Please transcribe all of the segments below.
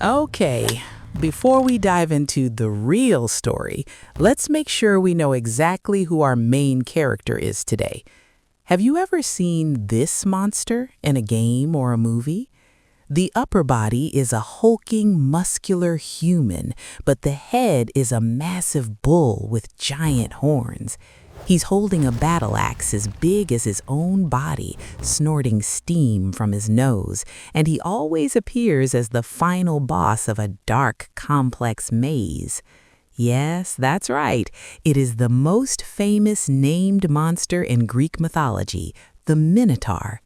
Okay, before we dive into the real story, let's make sure we know exactly who our main character is today. Have you ever seen this monster in a game or a movie? The upper body is a hulking, muscular human, but the head is a massive bull with giant horns. He's holding a battle axe as big as his own body, snorting steam from his nose, and he always appears as the final boss of a dark, complex maze. Yes, that's right. It is the most famous named monster in Greek mythology, the Minotaur.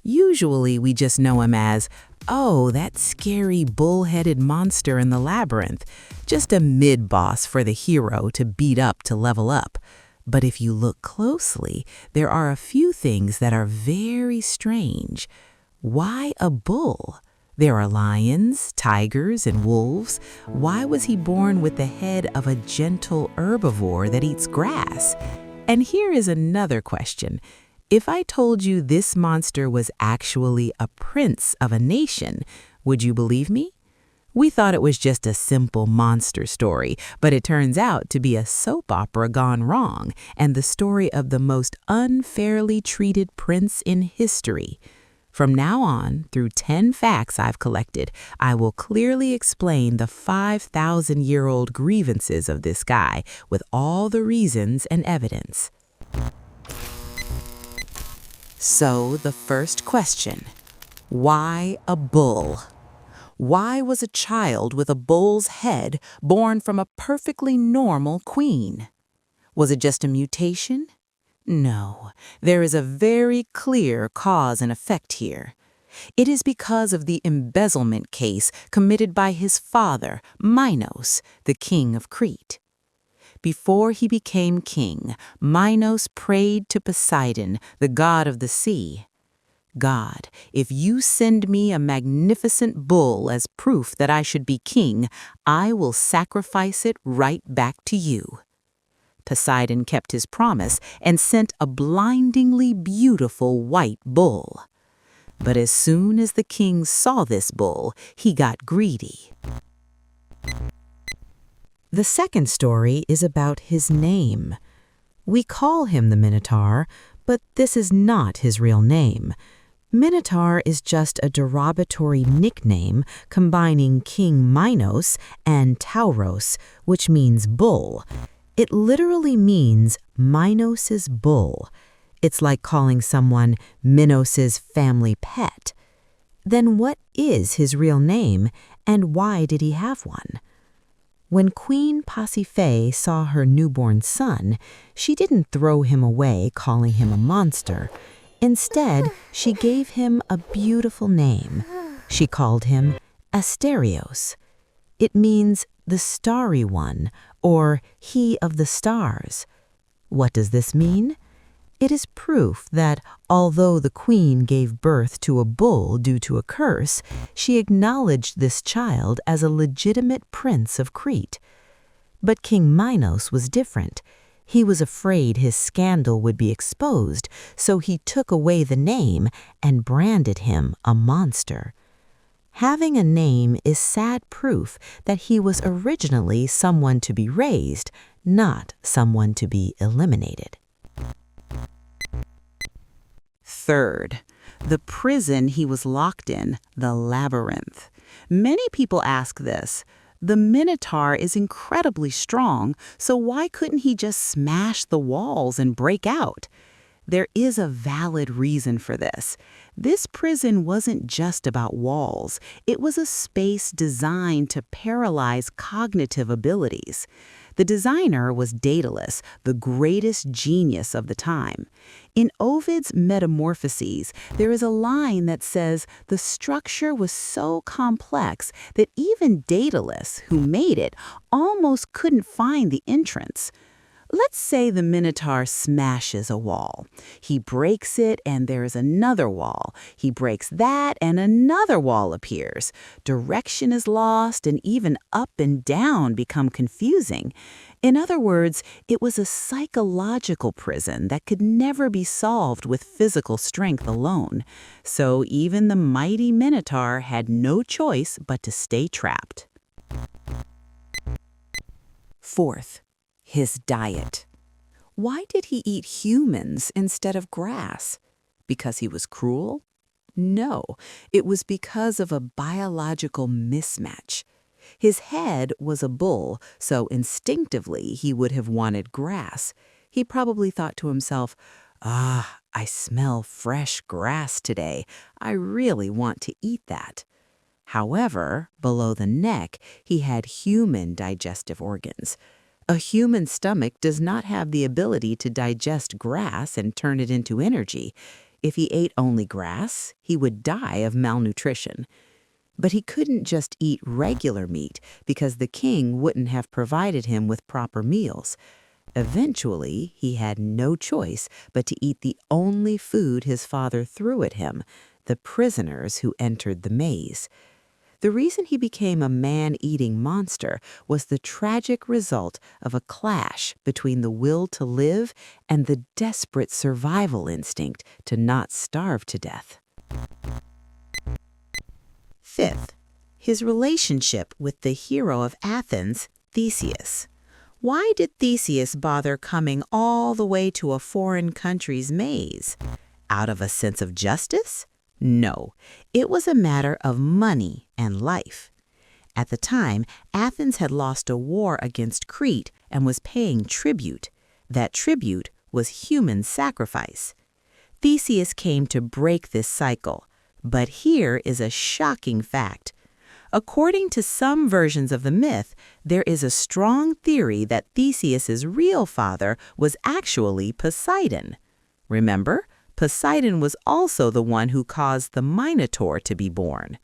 Usually we just know him as, oh, that scary bull-headed monster in the labyrinth, just a mid-boss for the hero to beat up to level up. But if you look closely, there are a few things that are very strange. Why a bull? There are lions, tigers, and wolves. Why was he born with the head of a gentle herbivore that eats grass? And here is another question. If I told you this monster was actually a prince of a nation, would you believe me? We thought it was just a simple monster story, but it turns out to be a soap opera gone wrong and the story of the most unfairly treated prince in history. From now on, through 10 facts I've collected, I will clearly explain the 5,000-year-old grievances of this guy with all the reasons and evidence. So, the first question, why a bull? Why was a child with a bull's head born from a perfectly normal queen? Was it just a mutation? No, there is a very clear cause and effect here. It is because of the embezzlement case committed by his father, Minos, the king of Crete. Before he became king, Minos prayed to Poseidon, the god of the sea. God, if you send me a magnificent bull as proof that I should be king, I will sacrifice it right back to you. Poseidon kept his promise and sent a blindingly beautiful white bull. But as soon as the king saw this bull, he got greedy. The second story is about his name. We call him the Minotaur, but this is not his real name. Minotaur is just a derogatory nickname combining King Minos and Tauros, which means bull. It literally means Minos's bull. It's like calling someone Minos's family pet. Then what is his real name, and why did he have one? When Queen Pasiphae saw her newborn son, she didn't throw him away calling him a monster. Instead, she gave him a beautiful name. She called him Asterios. It means the starry one, or he of the stars. What does this mean? It is proof that although the queen gave birth to a bull due to a curse, she acknowledged this child as a legitimate prince of Crete. But King Minos was different. He was afraid his scandal would be exposed, so he took away the name and branded him a monster. Having a name is sad proof that he was originally someone to be raised, not someone to be eliminated. Third, the prison he was locked in, the labyrinth. Many people ask this. The Minotaur is incredibly strong, so why couldn't he just smash the walls and break out? There is a valid reason for this. This prison wasn't just about walls. It was a space designed to paralyze cognitive abilities. The designer was Daedalus, the greatest genius of the time. In Ovid's Metamorphoses, there is a line that says the structure was so complex that even Daedalus, who made it, almost couldn't find the entrance. Let's say the Minotaur smashes a wall. He breaks it and there is another wall. He breaks that and another wall appears. Direction is lost and even up and down become confusing. In other words, it was a psychological prison that could never be solved with physical strength alone. So even the mighty Minotaur had no choice but to stay trapped. Fourth, his diet. Why did he eat humans instead of grass? Because he was cruel? No, it was because of a biological mismatch. His head was a bull, so instinctively he would have wanted grass. He probably thought to himself, I smell fresh grass today. I really want to eat that. However, below the neck, he had human digestive organs. A human stomach does not have the ability to digest grass and turn it into energy. If he ate only grass, he would die of malnutrition. But he couldn't just eat regular meat because the king wouldn't have provided him with proper meals. Eventually, he had no choice but to eat the only food his father threw at him, the prisoners who entered the maze. The reason he became a man-eating monster was the tragic result of a clash between the will to live and the desperate survival instinct to not starve to death. Fifth, his relationship with the hero of Athens, Theseus. Why did Theseus bother coming all the way to a foreign country's maze? Out of a sense of justice? No, it was a matter of money and life. At the time, Athens had lost a war against Crete and was paying tribute. That tribute was human sacrifice. Theseus came to break this cycle. But here is a shocking fact. According to some versions of the myth, there is a strong theory that Theseus's real father was actually Poseidon. Remember, Poseidon was also the one who caused the Minotaur to be born.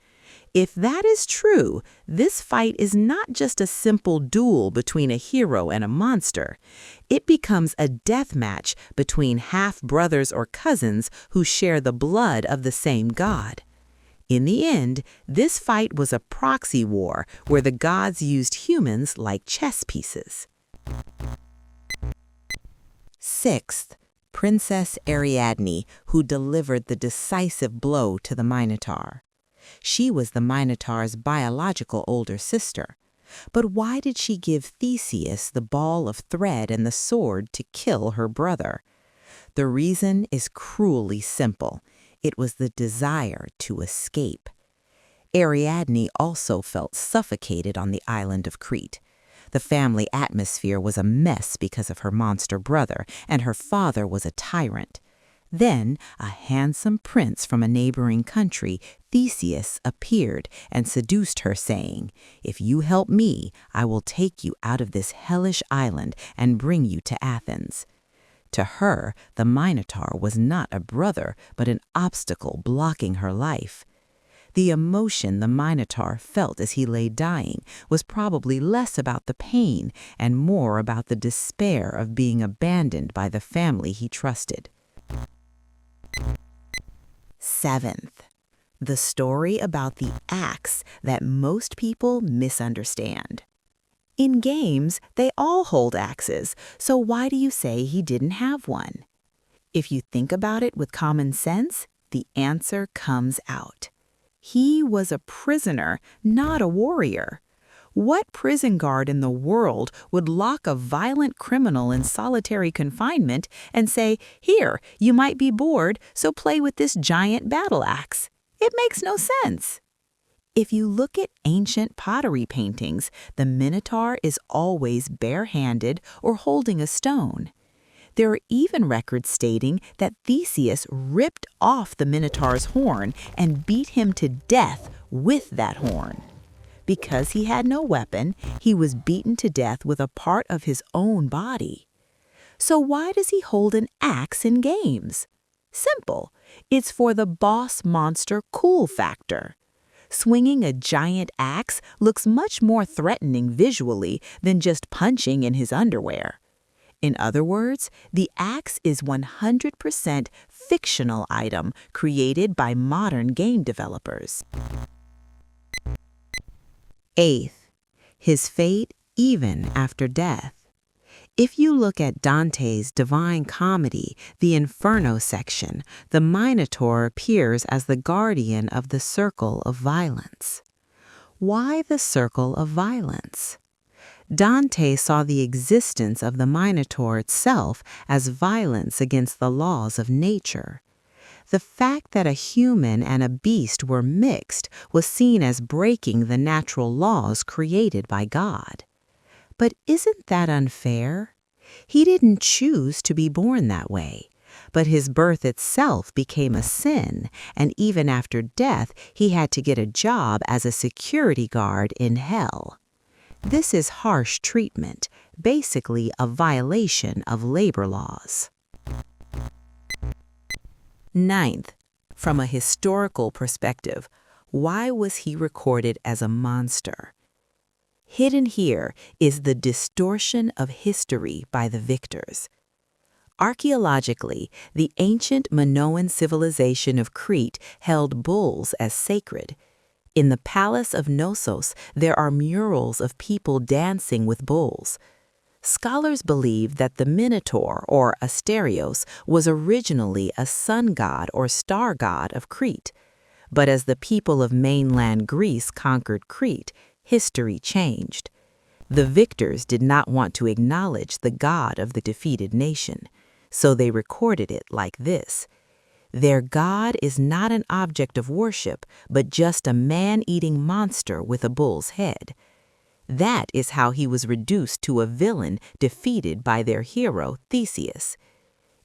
If that is true, this fight is not just a simple duel between a hero and a monster. It becomes a death match between half-brothers or cousins who share the blood of the same god. In the end, this fight was a proxy war where the gods used humans like chess pieces. Sixth, Princess Ariadne, who delivered the decisive blow to the Minotaur. She was the Minotaur's biological older sister. But why did she give Theseus the ball of thread and the sword to kill her brother? The reason is cruelly simple. It was the desire to escape. Ariadne also felt suffocated on the island of Crete. The family atmosphere was a mess because of her monster brother, and her father was a tyrant. Then, a handsome prince from a neighboring country, Theseus, appeared and seduced her, saying, "If you help me, I will take you out of this hellish island and bring you to Athens." To her, the Minotaur was not a brother, but an obstacle blocking her life. The emotion the Minotaur felt as he lay dying was probably less about the pain and more about the despair of being abandoned by the family he trusted. Seventh, the story about the axe that most people misunderstand. In games, they all hold axes, so why do you say he didn't have one? If you think about it with common sense, the answer comes out. He was a prisoner, not a warrior. What prison guard in the world would lock a violent criminal in solitary confinement and say, "Here, you might be bored, so play with this giant battle axe"? It makes no sense. If you look at ancient pottery paintings, the Minotaur is always bare-handed or holding a stone. There are even records stating that Theseus ripped off the Minotaur's horn and beat him to death with that horn. Because he had no weapon, he was beaten to death with a part of his own body. So why does he hold an axe in games? Simple. It's for the boss monster cool factor. Swinging a giant axe looks much more threatening visually than just punching in his underwear. In other words, the axe is 100% fictional item created by modern game developers. Eighth, his fate even after death. If you look at Dante's Divine Comedy, the Inferno section, the Minotaur appears as the guardian of the circle of violence. Why the circle of violence? Dante saw the existence of the Minotaur itself as violence against the laws of nature. The fact that a human and a beast were mixed was seen as breaking the natural laws created by God. But isn't that unfair? He didn't choose to be born that way, but his birth itself became a sin, and even after death, he had to get a job as a security guard in hell. This is harsh treatment, basically a violation of labor laws. Ninth, from a historical perspective, why was he recorded as a monster? Hidden here is the distortion of history by the victors. Archaeologically, the ancient Minoan civilization of Crete held bulls as sacred. In the palace of Knossos, there are murals of people dancing with bulls. Scholars believe that the Minotaur, or Asterios, was originally a sun god or star god of Crete. But as the people of mainland Greece conquered Crete, history changed. The victors did not want to acknowledge the god of the defeated nation, so they recorded it like this. Their god is not an object of worship, but just a man-eating monster with a bull's head. That is how he was reduced to a villain defeated by their hero Theseus.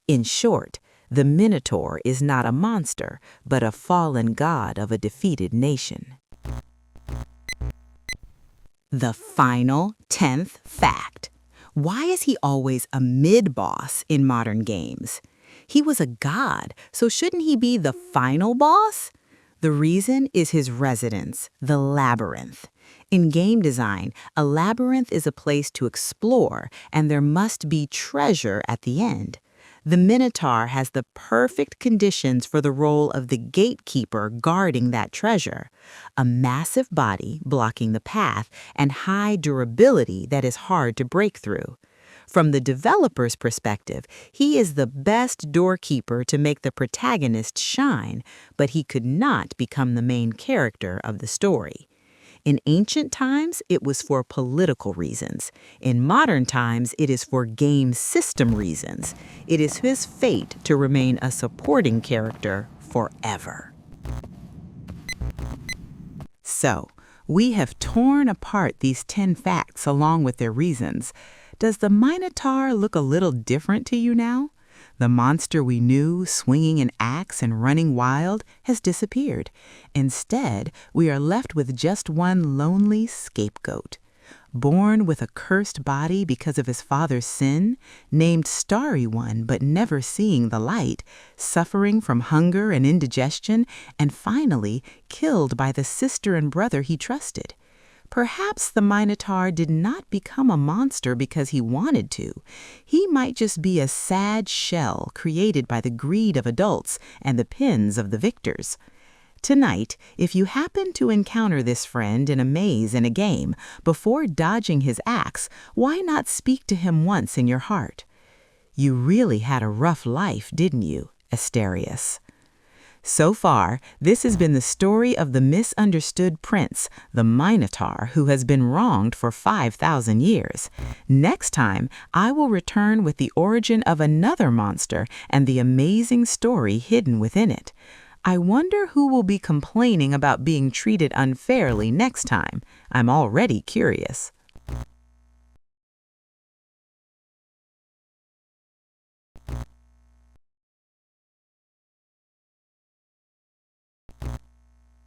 In short, the Minotaur is not a monster, but a fallen god of a defeated nation. The final 10th fact. Why is he always a mid-boss in modern games? He was a god, so shouldn't he be the final boss? The reason is his residence, the labyrinth. In game design, a labyrinth is a place to explore, and there must be treasure at the end. The Minotaur has the perfect conditions for the role of the gatekeeper guarding that treasure. A massive body blocking the path and high durability that is hard to break through. From the developer's perspective, he is the best doorkeeper to make the protagonist shine, but he could not become the main character of the story. In ancient times, it was for political reasons. In modern times, it is for game system reasons. It is his fate to remain a supporting character forever. So, we have torn apart these 10 facts along with their reasons. Does the Minotaur look a little different to you now? The monster we knew, swinging an axe and running wild, has disappeared. Instead, we are left with just one lonely scapegoat. Born with a cursed body because of his father's sin, named Starry One but never seeing the light, suffering from hunger and indigestion, and finally killed by the sister and brother he trusted. Perhaps the Minotaur did not become a monster because he wanted to. He might just be a sad shell created by the greed of adults and the pins of the victors. Tonight, if you happen to encounter this friend in a maze in a game, before dodging his axe, why not speak to him once in your heart? You really had a rough life, didn't you, Asterios? So far, this has been the story of the misunderstood prince, the Minotaur, who has been wronged for 5,000 years. Next time, I will return with the origin of another monster and the amazing story hidden within it. I wonder who will be complaining about being treated unfairly next time. I'm already curious.